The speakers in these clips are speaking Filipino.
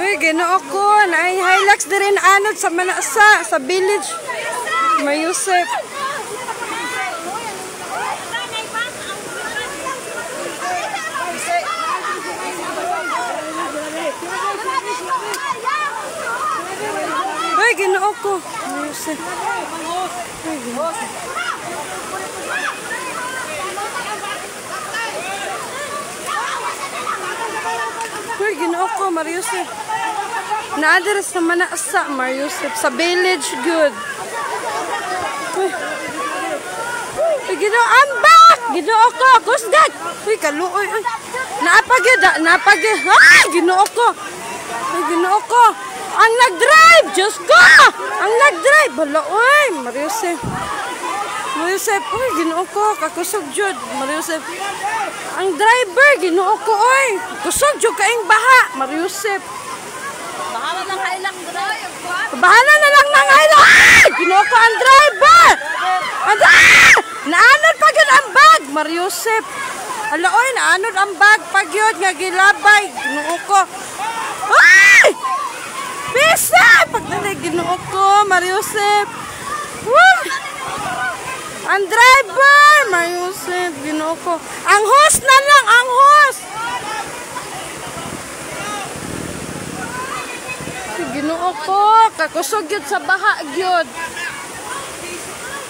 Uy, Ginoo ko, naay Hilux din anod sa Manasa, sa village. May Yusef. Uy, Ginoo ko. May Yusef. Uy, Ginoo ko. Uy, Ginoo ko, Mariusef. Na-address sa Manasa, Mariusef. Sa village, good. Uy, Ginoo, I'm back! Ginoo ko, kusgat! Uy, kaluoy. Naapagid. Ay, Ginoo ko. Uy, Ginoo ko. Ang nag-drive, Diyos ko! Ang nag-drive. Hala, uy, Mariusef. Mariusef, uy, Ginoo ko, kakusog jud, Mariusef. Ang driver, Ginoo ko, uy. Kusog jud kaing baha, Mariusef. Bahala ng Hilux drive. Bahala na lang ng Hilux. Ay, Ginoo ko, ang driver. Naanod pa gyud ang bag, Mariusef. Hala, uy, naanod ang bag pag yun, nga gilabay, Ginoo ko. Ay! Pisa! Pagdalig, Ginoo ko, Mariusef. Woo! Ang driver, Mariusef, Ginoo ko. Ang host na lang, ang host. Ginoo ko, kakusog yun sa baha yun.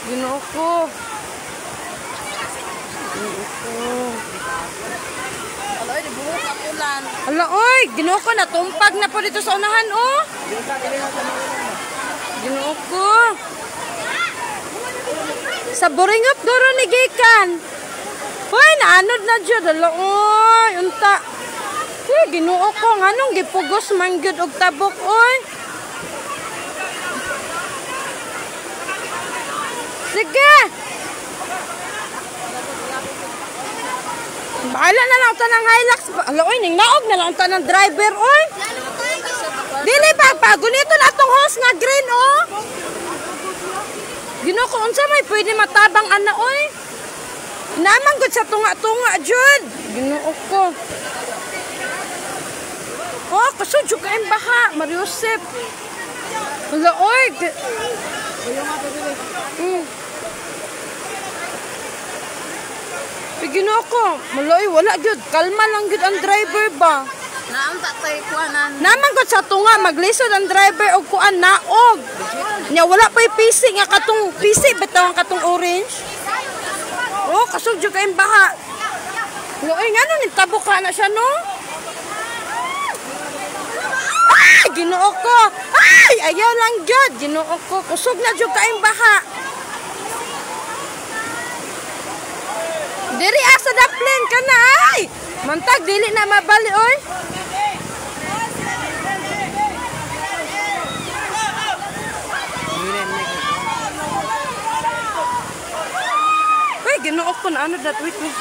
Ginoo ko. Ginoo ko. Aloy, dibuhos ang ulan. Ala, oy, Ginoo ko, natumpag na po dito sa unahan, oh. Ginoo ko. Sa Boringop duro ni Gikan. Hoy, naanod na jud, ala, oy, unta. Uy, Ginoo ko, nganong gipugos man gyud og tabok, oy. Sige. Bahala na lang ito ng Hilux. Ala, oy, ningnaog na lang ito ng driver, oy. Dili ba, pagunito na itong hose nga green, oh. Ginoo ko, unsa may pwede matabang ana, oy. Naman gud sa tunga-tunga, jud. Ginoo ko. Oh, kasudyo ka yung baha, Mariusef. Wala, oy. Ginoo ko, maloy, wala jud. Kalma lang jud ang driver ba? Naam tatay kuanan. Naman gud sa tunga, maglisod ang driver og kuan naog. Nya wala pa'y PC nga katong PC bitaw ang katong orange. Oh, kasudyo ka yung baha. Loy, ngano ni tabok ka na siya, no? Ay, Ginoo ko. Ay, ayaw lang jud. Ginoo ko, kusog na jud ka yung baha. Diri asa daplin ka na, ay! Mantag, dili na mabali, oy. Uy, Ginoo ko na ano that wait me.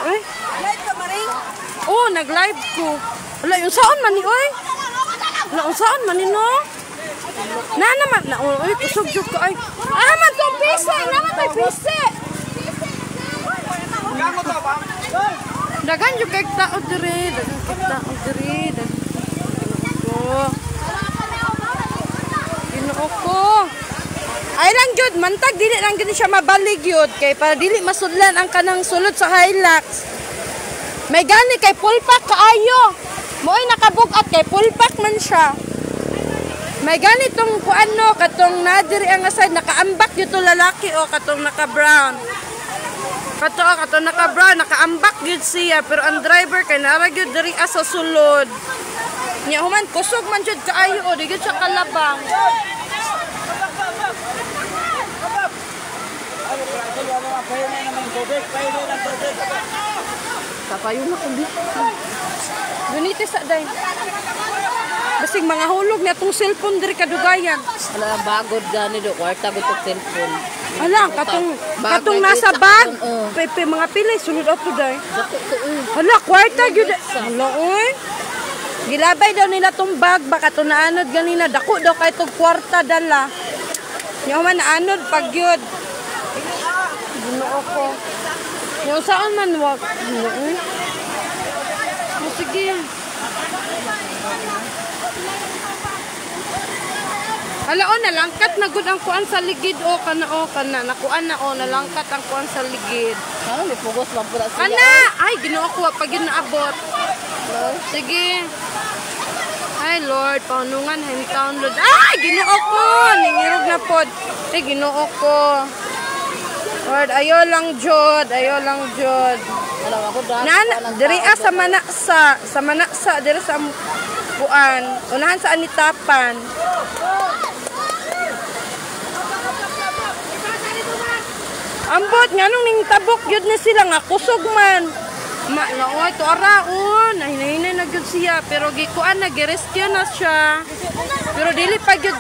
Oy. Live ka maring? Oh, nag-live ko. Wala, yung saan man ni, oy? Wala, yung saan man ni, no? Na naman, na, oy, kusog jud ka, ay. Ah, man tong pise, naman may pise. Dagan yung kay tao diri, dagan kay tao diri, Ginoo ko. Ay lang jud, mantag dili lang gani siya mabalig yun, kay para dili masudlan ang kanang sulod sa Hilux. May gani kay full pack kaayo. Mo'y nakabugat kay full pack man siya. May gani tong kuano katong nadiri ang aside nakaambak yun to lalaki o katong naka-brown. Kato naka-brown, nakaambak gyud siya pero ang driver kay nara gyud diri sa sulod. Nya human kusog man jud kaayo o di gyud siya kalabang. Kapayo na ko dito. Gunite sa day. Basig mga hulog na itong cellphone diri kadugayan. Ala bagod gani do kwarta go to cellphone. Ala, katong nasa bag. Pepe mga pilay sulod ato day. Ala, kwarta gyud. Ala, oy. Gilabay daw nila tong bag baka to naanod ganina dako daw kay tong kwarta dala. Nya man naanod pag gyud. Ginoo ko. Yung saan man wag. Sige. Hala o, nalangkat na gud ang kuan sa ligid o kana nakuan na o nalangkat ang kuan sa ligid. Ano, may pugos lang po na siya. Kana, ay Ginoo ko pag yun naabot. Sige. Ay Lord, paunungan hometown Lord. Ay Ginoo ko, ningirog na pod. Ay Ginoo ko. Lord, ayo lang jud, Alam ako dahil. Nan, diri sa manaksa, diri sa kuan. Unahan sa anitapan. Ambot nga nung ning tabok yun na sila nga kusog man. Oy to araon, hinahinay na gyud siya pero gikuan na girescue na siya. Pero dili pa gyud.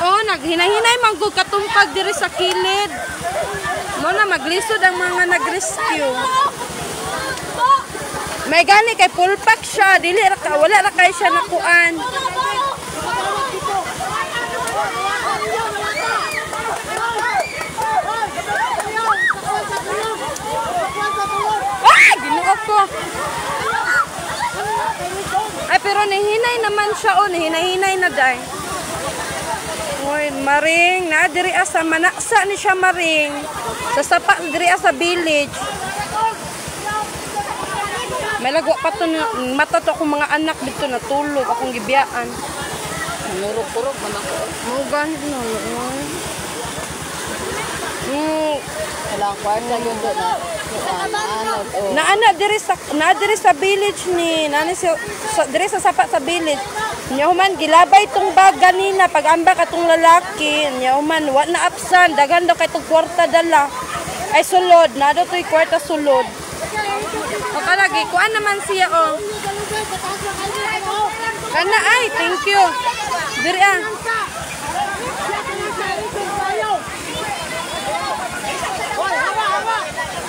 Oh, naghinahinay man gud katumpag diri sa kilid. Mo na maglisod ang mga nag-rescue. May gani kay full pack siya, dili ra ka wala ra kay siya nakuan. Ko. Ay pero nahinay naman siya o nahinay na day. Oy maring na diri sa manaksa ni siya maring. Sa sapa diri sa village. May lagwa pa to mata to akong mga anak dito natulog akong gibiyaan. Murog-kurog man ako. Mo ganit no. Walang kwarta yun doon na. Naana diri sa village ni diri sa sapa sa village. Nya human gilabay tong bag ganina pag-amba katong lalaki. Nya human wa na apsan daghan daw kay tong kwarta dala. Ay sulod na daw toy kwarta sulod. O kalagi kuan naman siya o. Kana ay thank you. Diri ah.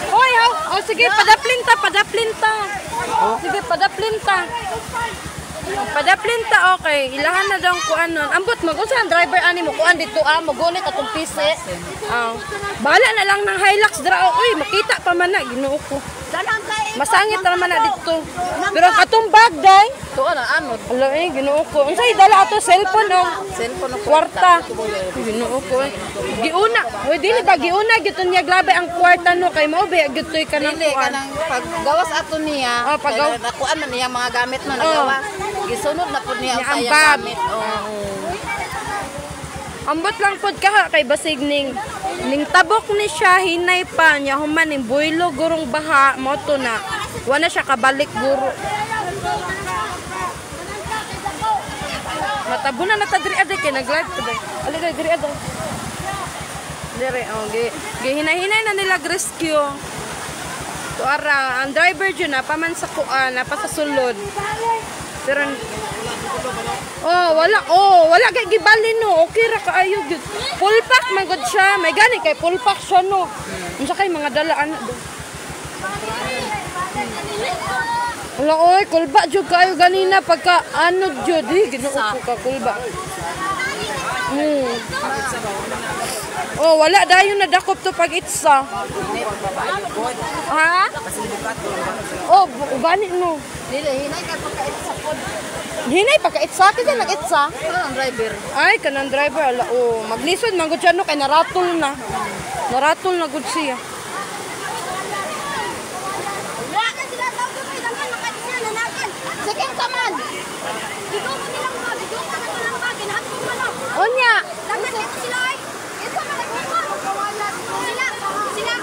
Hoy, oh sige, padaplin ta. Sige, padaplin ta, okay. Ilahan na daw kuan nun. Ambot mag-unsa ang driver ani mo kuan dito magunit atong pise. Bahala na lang ng Hilux dra. Uy, makita pa man na Ginoo ko. Masangit naman na dito. Pero katong bag day. Tuwa na ano? Ala Ginoo ko. Unsay dala ato cellphone o? Cellphone o Kwarta. Ginoo ko. Giuna. Uy dili ba giuna gyud niya grabe ang kwarta no kay mao ba gyud toy kanang Dili kuan. kanang paggawas ato niya. Nakuan man niya mga gamit no nagawas. Gisunod na pud niya ang sayang gamit. Ambot lang pod kaha kay basig ning tabok ni siya hinay pa niya human ning builo gurong baha mo to na. Wa na siya kabalik guro. Matabunan na ta diri aday kay nag-live to day. Ali diri aday. Diri gihinay-hinay na nila rescue. To ara ang driver jud na paman sa kuan na pa sa sulod. Pero wala kay gibali no. Okay ra kaayo gyud. Full pack man gud siya. May gani kay full pack siya no. Unsa kay mga dalaan do. Wala oy, kulba jud kayo ganina pagka ano jud Ginoo ko ka kulba. Oh, wala dayon na dakop to pag itsa. Ha? Oh, gani no. Dili hinay kay pagka-itsa pod. Hinay pagka-itsa kita nag-itsa. Ang driver. Ay, kanang driver ala maglisod man gud siya no kay naratol na. Naratol na gud siya. Second kaman. Dito mo nilang ba? Dito ka na nilang ba? Ginahat mo man. Onya. Dapat ito sila ay. Ito man nagkukuha. Sila.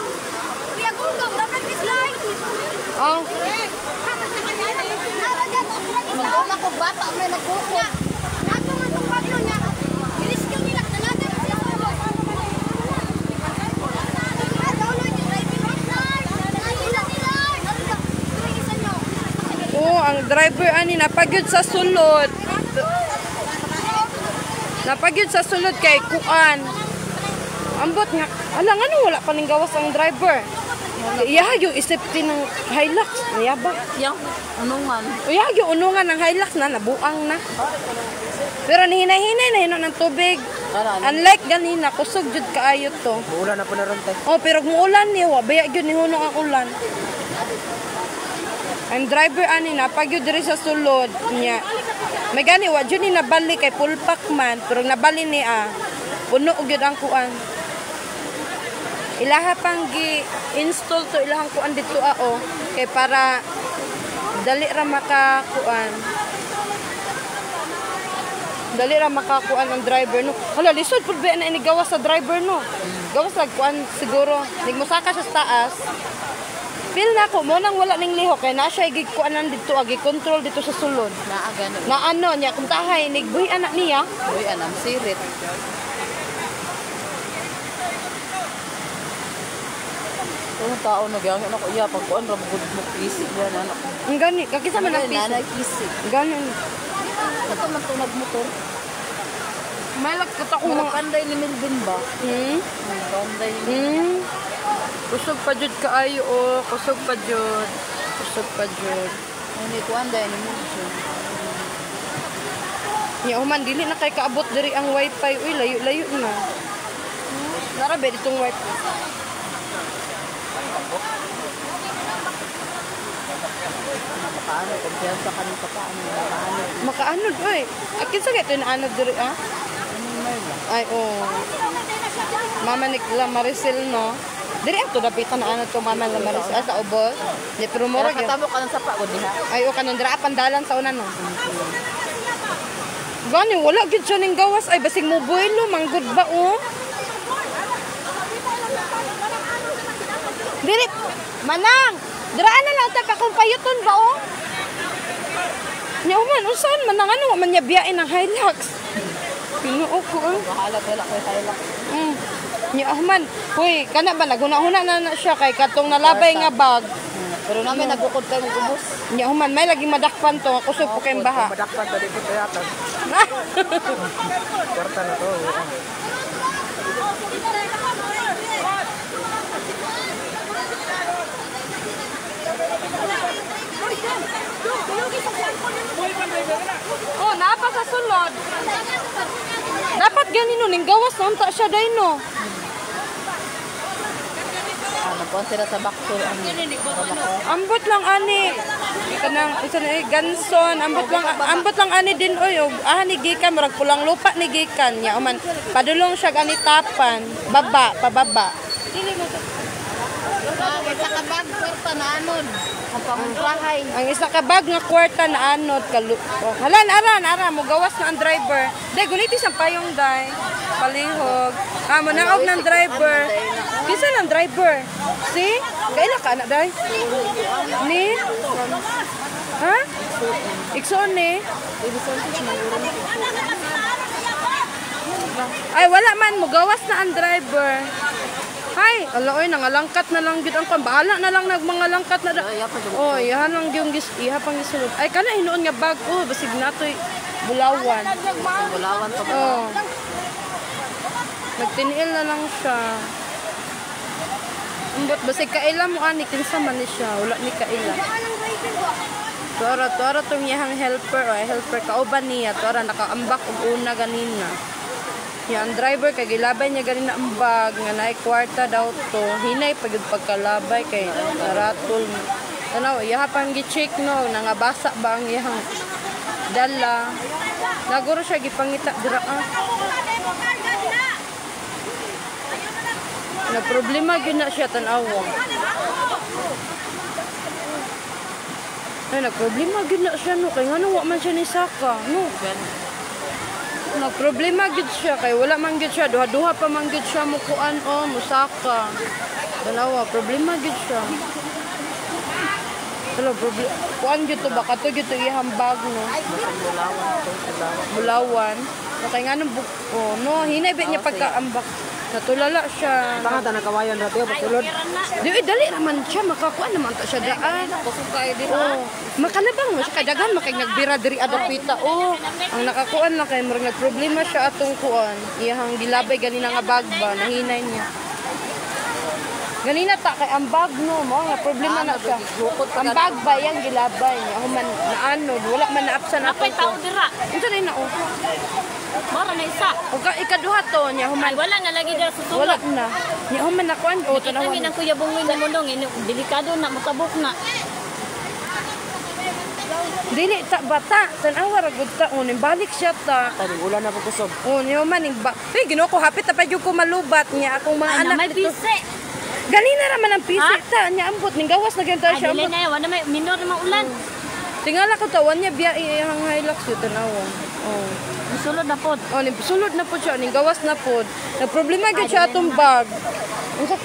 Kuya Gunggo, dapat sila ay. Oh. Mag-on ako bata may nagkukuha. Nato man itong bagyo niya. Iriskill nila. Nalaga na sila. Oh, ang driver ani napagyud sa sulod. Napagyud sa sulod kay kuan. Ambot nga, alang ano wala pa ning gawas ang driver. Iya yung isipti ng Hilux, nayaba. Yang unungan. Iya yung unungan ng Hilux na nabuang na. Pero nihinay-hinay na hinon ng tubig. Unlike ganina, kusog jud kaayo to. Uulan na po na ron tayo. Oh, pero muulan ni wa baya gyud ni hunong ang ulan. Ang driver ani na pag yun diri sa sulod niya. May gani wa jud ni nabali kay full pack man, pero nabali ni puno og gyud ang kuan. Ilaha pang gi-install to ilahang kuan dito kay para dali ra makakuan. Dali ra makakuan ang driver no. Hala lisod pud ba na ini gawas sa driver no. Gawas lag kuan siguro. Nigmosaka siya sa taas. Feel na ko mo nang wala ning lihok kay na siya gikuanan dito control dito sa sulod. Naa gano. Na ano niya kung tahay nigbuhi anak niya. Uy, anam sirit. Kung tao nagyangin ako iya pag kuan ra bugod mo kisig yan anak. Ang gani kakisa man ang Nanay piso. kisig. Ganon. Ito man tunag motor. May lagkot ako Mga mga panday ni Melvin ba? Panday ni Kusog pa jud kaayo kusog pa jud. Kusog pa jud. Hindi ko anday ni Melvin. Ya human dili na kay kaabot diri ang wifi. Uy layo-layo na. Nara ba ditong wifi? Makaano, kumpiyansa ka ng pagkaano. Makaanod oy. Akin sa gato na anod diri Ay Mama ni La Maricel no. Diri ang to dapitan na anod to Mama La Maricel sa ubos. Di pero mura gyud. Katamo ka ng sapa ko diha. Ay kanang dira pandalan sa una no. Gani wala gyud siya ning gawas ay basig mo buhilo manggod ba Diri manang diraan na lang ta kung payuton ba Nya man usan manang ano man niya biyain ang Hilux. Pinuo ko Bahala wala kay Hilux. Nya man, hoy kana ba naguna-huna na siya kay katong nalabay nga bag. Pero namin nagukod kay mo ubos. Nya man may lagi madakpan to ako sub ko kay baha. Madakpan ta dito yata. Kwarta na to. Napa sa sulod. Dapat ganino ning gawas unta siya dai no. Nagkuhan sila sa backdoor. Ambot lang ani. Kanang isa na ganson, ambot lang ani din oy ni gikan murag pulang lupa ni gikan nya man padulong siya gani tapan, pababa. Isa ka bag kwarta na anod. Ang pamungkahay. Ang isa ka bag nga kwarta na anod halan ara mo gawas na ang driver. Dai guniti sa payong dai. Palihog. Mo naog ng driver. Kinsa ng driver? Si? Kaila ka na dai? Ni? Ha? Ikson ni? Ay wala man mo gawas na ang driver. Hay, aloy nangalangkat na lang gid ang bahala na lang nagmangalangkat na. Iha lang yung iha pang gisulod. Ay kana hinuon nga bag basig natoy bulawan. Bulawan pa ba? Nagtiniil na lang siya. Umbot basig kaila mo ani kinsa man ni siya, wala ni kaila. Tora tong iyang helper kauban niya, tora nakaambak og una ganina. Ang driver kay gilabay niya ganina ang bag nga naay kwarta daw to. Hinay pagud pagkalabay kay naratol. Tanaw iha pang gi-check no nangabasa ba ang iyang dala. Naguro siya gipangita dira na problema gyud na siya tan-awa. Ay nagproblema gyud na siya no kay ngano wa man siya ni saka no. Nagproblema gyud siya kay wala man gyud siya duha-duha pa man gyud siya mo kuan musaka. Dalawa problema gyud siya. Hello problem. Kuan gyud to baka to gyud to iyang bag no. Bulawan. Kay ngano buko no hinay bet niya pagkaambak. Natulala siya. Baka nakawayan ra tiyo patulod. Di dali raman siya makakuan naman ta siya daan. Kusukay dito. Makalabang mo siya kadagan makay nagbira diri adapita. Ang nakakuan lang kay murag nagproblema siya atong kuan. Iyang gilabay ganina nga bag ba nahinay niya. Ganina ta kay ang bag no mo nga problema na siya. Ang bag ba yang gilabay niya human naanod wala man naapsan ato. Apay tao dira. Unsa rin na Mara na isa. O ikaduha to niya human. Ay, wala na lagi dira sa Wala sulod. na. Niya human na kuan Ito tanawan. ang kuya bungin ni Mundong. Delikado na, matabok na. Dili ta bata, tanawa ra gud ta unin balik siya ta. Tadi ulan na pagkusog. Unin man ning ba. Hey, Ginoo ko hapit ta pa gyud ko malubat niya akong mga Ay, na anak may dito. bise. Ganina raman ang pisi ta niya ambot ning gawas na gyud ta Ay, siya. dili ambot. na wala may minor na ulan. Tingala ko tawan niya biya iyang hilux yun tanawa. Oh. Sulod na pod. Oh, ning sulod na po siya, ning gawas na po. Na problema gyud siya atong bag. Unsa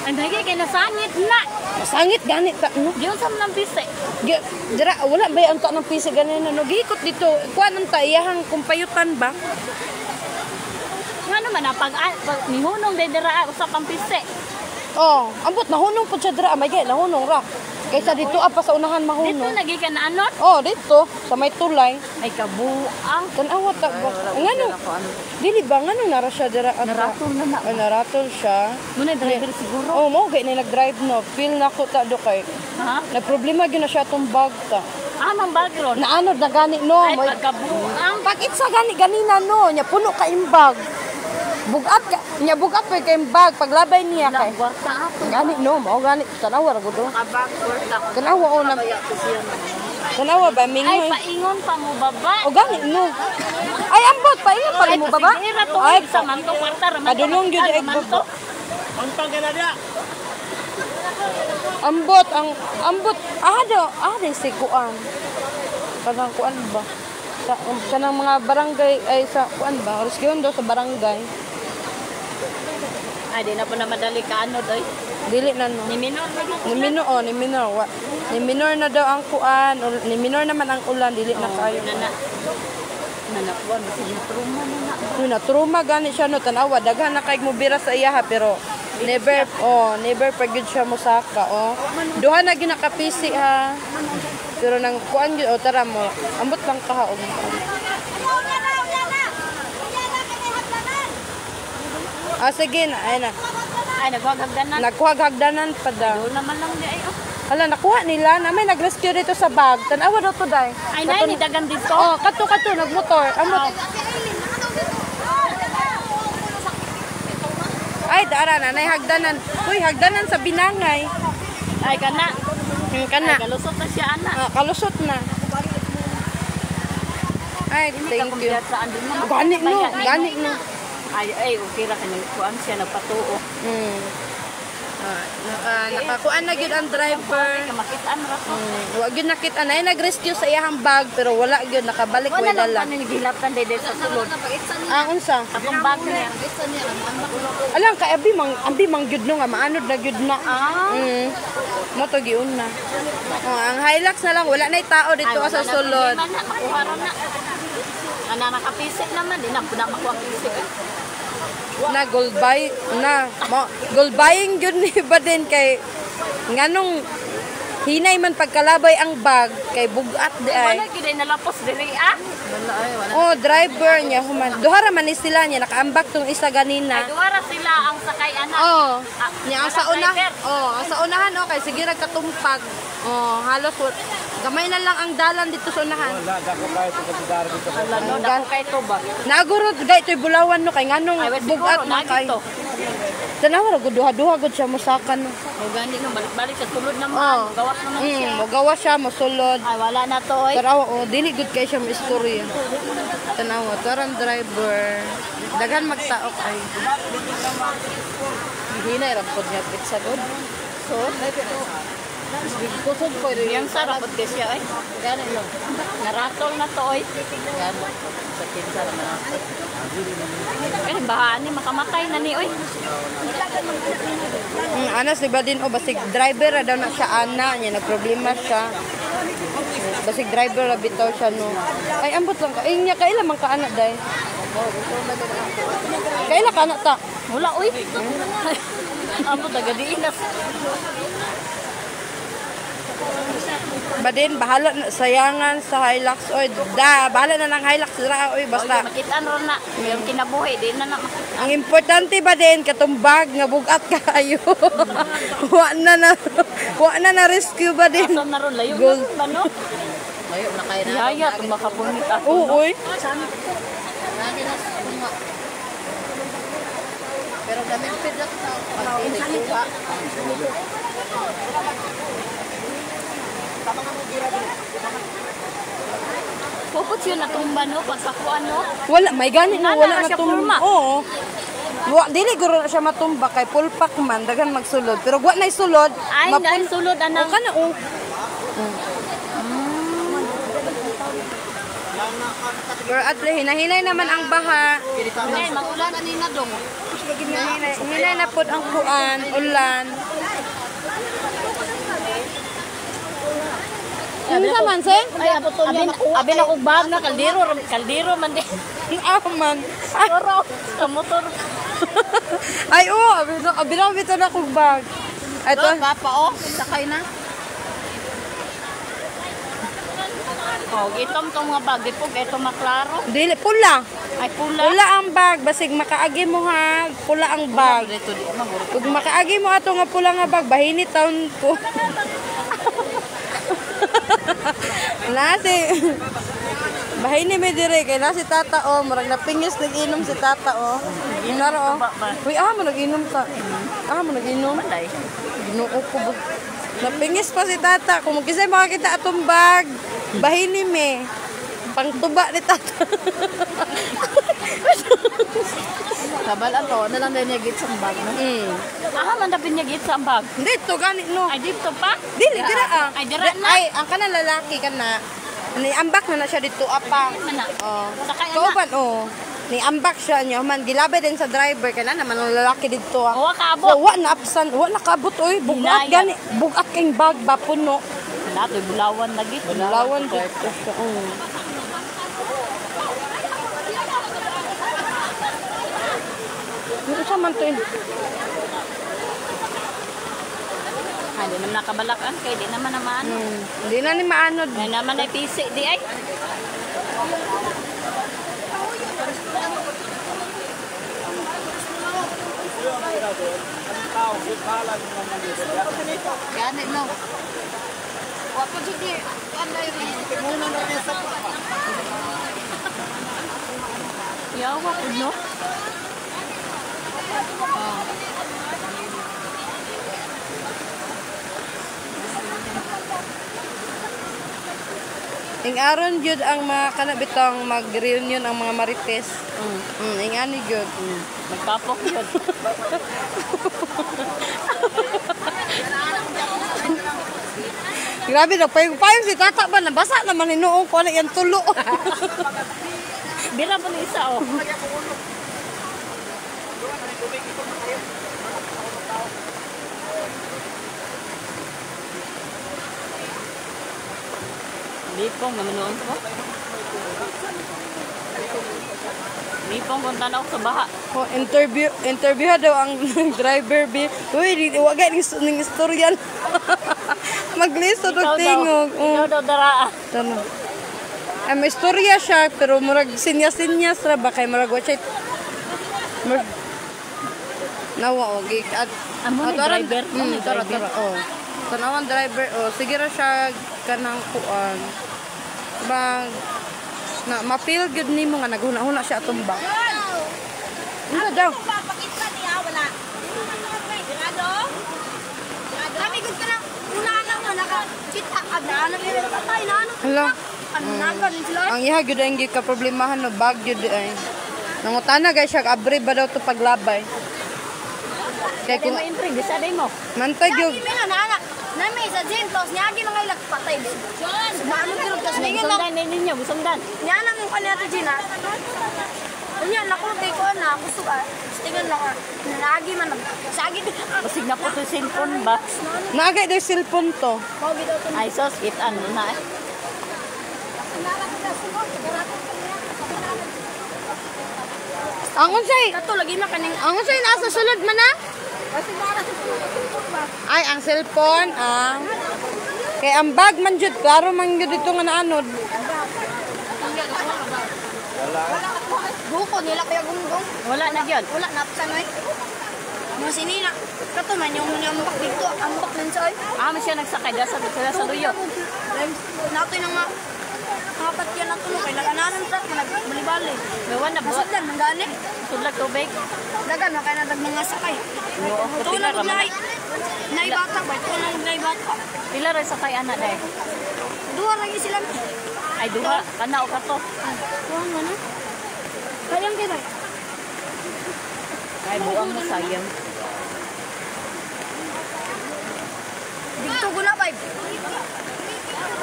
Ay, bagay kay nasangit na. masangit ganit ta no? Diyon sa mga bise. Dira wala ba ang ta ng pisi ganina no? Giikot dito. Kuan ang ta iyahang kumpayutan ba? Nga naman, pag nihunong didira usap ang bise. Oh, ambot nahunong po siya dira, may nahunong ra. Kaysa dito apa sa unahan Dito mahunong. lagi ka na anot. Oh, dito sa may tulay. Ay, kabuang. Tanawa ta ba? Ngano? Dili ba ngano nara siya dira at Naratol na na. naratol siya. Muna driver siguro. Oh, mo gay na nag-drive no. Feel na ko ta do kay. Ha? Na problema gyud na siya tong bag ta. Amang background. Naanod na gani no. Ay, May pagkabuang. bakit sa gani ganina no, nya puno ka imbag. Bugat ka, nya bugat pa kay imbag paglabay niya kay. Nagwarta ato. Gani no, mao gani tanawa ra gud. Naka-backward ako. Tanawa o na. Tanawa ba Ay, mingoy? paingon pa mo baba. O gani no. Ay ambot pa ingon pa mo baba. Pasigera to. Ay Sa manto kwarta. Kadulong gyud ay manto. Untang ka na dia. ambot ang ambot ada si kuan. Kanang kuan ba? Kanang mga barangay ay sa kuan ba? Rescue do sa barangay. Ay, di na po na madali ka ano doy. Dili na no. Ni minor lagi. Ni minor oh, ni minor. Ni minor na daw ang kuan, ni minor naman ang ulan, dili na kayo. Nana. Nanakwan. Sige, truma na na. Uy, naturuma gani siya no tanawa daghan na kay mo bira sa iya ha pero never pagid siya musaka oh. Duha na ginakapisi ha. Pero nang kuan gyud oh tara mo. Ambot lang ka ha og. Ah sige na ay na. Ay, nagwagagdanan. Nakuha hagdanan pa daw. Doon naman lang di ay. Oh. Hala nakuha nila na may nag-rescue dito sa bag. Tanawa daw to dai. Ay, nay, ni dagan dito. Oh, kato nagmotor. Ambot. Ay, dara na, nay hagdanan. Uy, hagdanan sa binangay. Ay, kana. Kana. Ay, kalusot na siya, anak. Ah, kalusot na. Ay, thank you. Saan din naman. Gani no, gani no. Ay, okay ra kanyang kuan siya nagpatuo. Nakakuan na gyud ang driver. Kamakitaan ra ko. Wa gyud nakita na nag-rescue sa iyang bag pero wala gyud nakabalik Wala way lang dala. paningilatan dede sa sulod. Ah, unsa? Atong bag niya. Alang kay abi mang gyud no nga maanod na gyud na. Ah. Mo to giun na. Oh, ang Hilux na lang wala na tao dito sa sulod. Makuha ra na. Ana nakapisik naman, di na makuha pisik. Na gold buy na gold buying gyud ni ba din kay nganong hinay man pagkalabay ang bag kay bugat di ay. Wala gid nalapos diri ah. Oh, driver niya human. Duha ra man ni sila niya nakaambak tong isa ganina. Ay duwara sila ang sakay anak. Oh, niya ang wala sa una. driver. Oh, ang sa unahan okay sige nagkatumpag. Oh, halos gamay na lang ang dalan dito sa unahan. Wala dako kay pagkadara dito. Ala no, dako kay to ba. Nagurod gay toy bulawan no kay nganong Ay, wala bugat siguro, na kay. nagito. Tanawa ra gud duha gud siya mosakan no. O gani no, balik-balik sa sulod naman. Oh. Gawas naman siya. Mogawa siya mosulod. Ay, wala na to, oy. Tarawa oh, dili gud kay siya istorya. Tanawa tarang driver. Daghan magtaok ay. Hinay ra pod niya pizza good. So, kusog ko rin. Yang sarap at siya, oy. Gani no. Naratol na to, oy. Gani. Sa pizza naman ako. Kaya bahaan ni makamatay na ni, oy. Anas di ba din o basig driver ra daw na siya ana niya nagproblema siya. Basig driver ra bitaw siya no. Ay ambot lang ka. Ay niya kaila man ka anak day. Kaila ka anak ta. Wala, oy. Amo taga diinas. Badin bahala na sayangan sa Hilux oy bahala na ng Hilux ra oy basta. Makitaan ron na. Yung kinabuhi, di na makita. Ang importante ba din katumbag nga bugat kayo. wa na rescue ba din. Asan na ron, layo Gold. na ba, no? Layo na kayo na. Yaya, kung makapunit ako. Oo oy. Pero gamit pidlat sa pagkuha. diretso na tumba no pagpakuan no. Wala, may gani na Wala wala na na siya tumba. pulma. Oo. Dili guro na siya matumba kay pulpak man daghan magsulod. Pero wa na sulod. Ay, na sulod anang. Kana oh. Pero at hinahinay naman ang baha. Ay, magulan na ni Nadong. Hinay na pod ang kuan, ulan. Ano naman, Seng? Ay, abuton niya nakuha. Abi na kog bag na kaldero man din. Man. Toro, sa motor. Ay, oo. Abinaw bito na kong bag. Ay, ito. Papa, oh. Sakay na. Oh, gitom tong mga bag dipog eto maklaro. Dili, pula. Ay pula. Pula ang bag. Basig makaagi mo ha. Pula ang bag. Dito di maguro. Kung makaagi mo ato nga pula nga bag, bahinit taon ko. Nasi. Bahini may dire kay nasi tata o. Murag napingis nag-inom si tata o. Inaro o. Uy, mo nag-inom ta. Mo nag-inom. Balay. Ginoo ko ba? Napingis pa si tata. Kung magkisay makakita atong bag, bahini me. Pangtuba ni tata. Kabal ato, na lang din niya git sa bag no. Aha man dapin niya git sa bag. Hindi, to gani no. Ay dito pa. Dili, dira ah. Ay, dira na. Ay, ang kana lalaki kana. Ni ambak na siya dito apa. Mana? Oh. Sakay na. Kauban oh. Ni ambak siya niya man gilabe din sa driver kana naman ang lalaki dito ah. Wa So, kaabot. wa na absan, wa nakabot oy, bugat Hinaya. gani, bugat king bag ba puno. Nato bulawan na git. Lawan dito siya. Ano siya man to eh? Ay di naman nakabalakan kay di naman naman. Hindi na ni maanod. May naman ay pisi di ay. Yan no. Wa pa jud di anday ri. Muna na ni sa. Yawa ko no. Ing aron jud ang mga kanabitang mag-reunion ang mga marites. Ing ani jud. Magpapok yun. Grabe na payong si tata ba nabasa naman hinuong ko na yan tulo. Bira mo ni isa oh. Lipong naman noon ko. Lipong kung tanaw sa baha. Oh, interview daw ang driver bi. Uy, wa gay ning istoryan. Maglisod og tingog. Ikaw daw daraa. Tano. Ay, may istorya siya, pero murag sinya-sinyas ra ba kay murag watchay. Nawa og at Amo ni driver. tara. Oh. Tanawan driver. Oh, sige ra siya kanang kuan. Bang na ma-feel good nimo nga naghuna-huna siya atong bag. Ano daw? Papakita niya, wala. Sigurado? Kami gud ka na, una lang mo, nakakita ka na, patay na, ano? Hala. Ano na, ganun sila? Ang iha gyud ang gikaproblemahan no bag gyud ay. Nangutana guys siya abre ba daw to paglabay. Kay Kung kung ma-entry, bisa day mo. mantay gyud Lagi may na, anak. Nami, sa gym, tapos niyagi mga ilag patay. Sumano kilo, tapos ningin lang. Busundan din ninyo, busundan. Niya na mong kanina to, Gina. Unya, nakulog ko na, gusto ka. Tingnan lang ka. Nalagi man, sagid. Basig na po ito cellphone box. naagay daw cellphone to. Pogi daw to. Ay sos, it-ano na eh. Angon say, Kato, lagi na kaning. angon say nasa sulod man na? Ay ang cellphone ah. Kay ang bag man jud klaro man jud dito nga naanod. Buko nila kaya gunggong. Wala na yun. Wala, napsan mo eh. Mga sinina. Kato man, yung ambak dito, ambak din sa ay. Siya nagsakay dyan sa luyo. Nato yung mga Kapat yan ang tulog. Kaya nag-ananan sa akin, nagbali-bali. Gawa na ba? Masudlan, manggali. Sulag tubig. Dagan, kaya nadag mga sakay. Tulog na naibata ba? Tulog na naibata. Pila rin sa kay anak dahil. Dua lagi sila. Ay duha, kana o kato. Tuwang ano? Kayang kita. Ay buang mo sayang. Dito ko na, babe.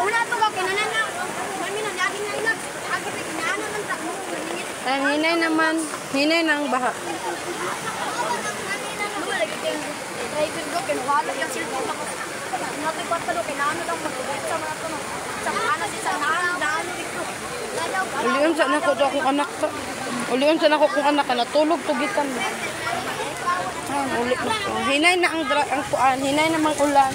Una ito ka, kinanana. Mami na, laging na inak. Agad na kinana ng takmo. Ay, hinay naman. Hinay ng baha. Ano lagi kayong driver ko, kinuwala yung cellphone ako. Natin pa talo, kinano lang mag-ubit sa mga ito. Sa kanan si sa naan dito. Ulion sa nako do akong anak to. Ulion sa nako kung anak na tulog tugitan. Ulit na. Hinay na ang kuan, hinay na mang ulan.